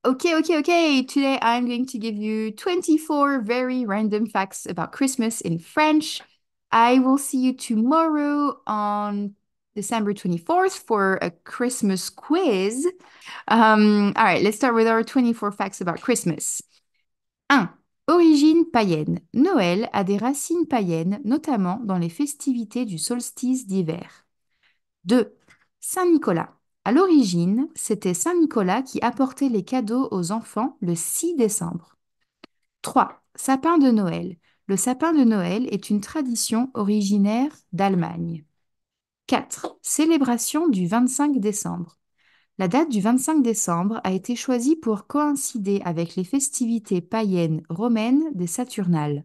Okay. Today I'm going to give you 24 very random facts about Christmas in French. I will see you tomorrow on December 24th for a Christmas quiz. All right, let's start with our 24 facts about Christmas. 1. Origine païenne. Noël a des racines païennes, notamment dans les festivités du solstice d'hiver. 2. Saint-Nicolas. À l'origine, c'était Saint-Nicolas qui apportait les cadeaux aux enfants le 6 décembre. 3. Sapin de Noël. Le sapin de Noël est une tradition originaire d'Allemagne. 4. Célébration du 25 décembre. La date du 25 décembre a été choisie pour coïncider avec les festivités païennes romaines des Saturnales.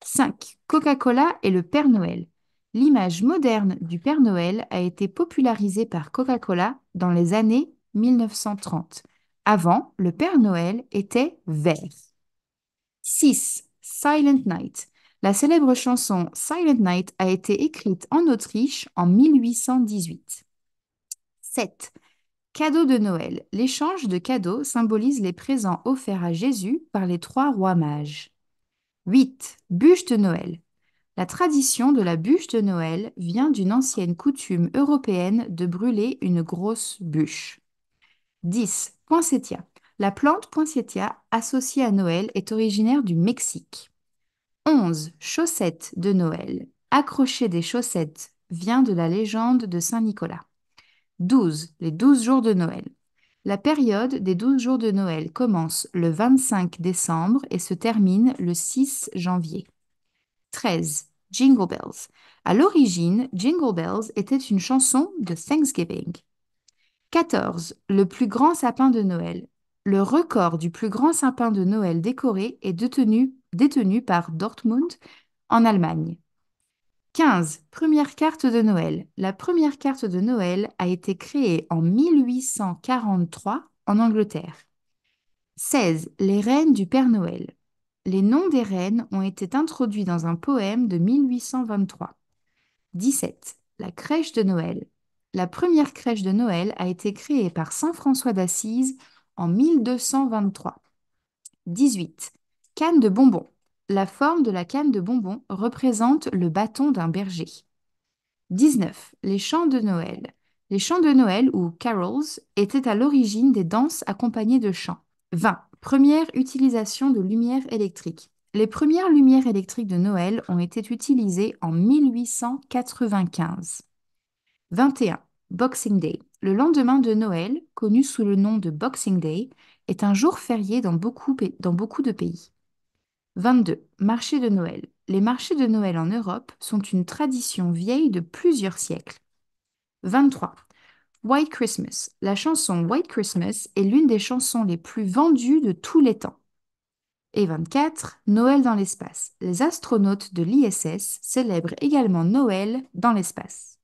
5. Coca-Cola et le Père Noël. L'image moderne du Père Noël a été popularisée par Coca-Cola dans les années 1930. Avant, le Père Noël était vert. 6. Silent Night. La célèbre chanson Silent Night a été écrite en Autriche en 1818. 7. Cadeau de Noël. L'échange de cadeaux symbolise les présents offerts à Jésus par les trois rois mages. 8. Bûche de Noël. La tradition de la bûche de Noël vient d'une ancienne coutume européenne de brûler une grosse bûche. 10. Poinsettia. La plante poinsettia associée à Noël est originaire du Mexique. 11. Chaussettes de Noël. Accrocher des chaussettes vient de la légende de Saint Nicolas. 12. Les 12 jours de Noël. La période des 12 jours de Noël commence le 25 décembre et se termine le 6 janvier. 13. Jingle Bells. À l'origine, Jingle Bells était une chanson de Thanksgiving. 14. Le plus grand sapin de Noël. Le record du plus grand sapin de Noël décoré est détenu par Dortmund en Allemagne. 15. Première carte de Noël. La première carte de Noël a été créée en 1843 en Angleterre. 16. Les reines du Père Noël. Les noms des reines ont été introduits dans un poème de 1823. 17. La crèche de Noël. La première crèche de Noël a été créée par saint François d'Assise en 1223. 18. Canne de bonbons. La forme de la canne de bonbons représente le bâton d'un berger. 19. Les chants de Noël. Les chants de Noël, ou carols, étaient à l'origine des danses accompagnées de chants. 20. Première utilisation de lumière électrique. Les premières lumières électriques de Noël ont été utilisées en 1895. 21. Boxing Day. Le lendemain de Noël, connu sous le nom de Boxing Day, est un jour férié dans beaucoup de pays. 22. Marché de Noël. Les marchés de Noël en Europe sont une tradition vieille de plusieurs siècles. 23. White Christmas. La chanson White Christmas est l'une des chansons les plus vendues de tous les temps. Et 24. Noël dans l'espace. Les astronautes de l'ISS célèbrent également Noël dans l'espace.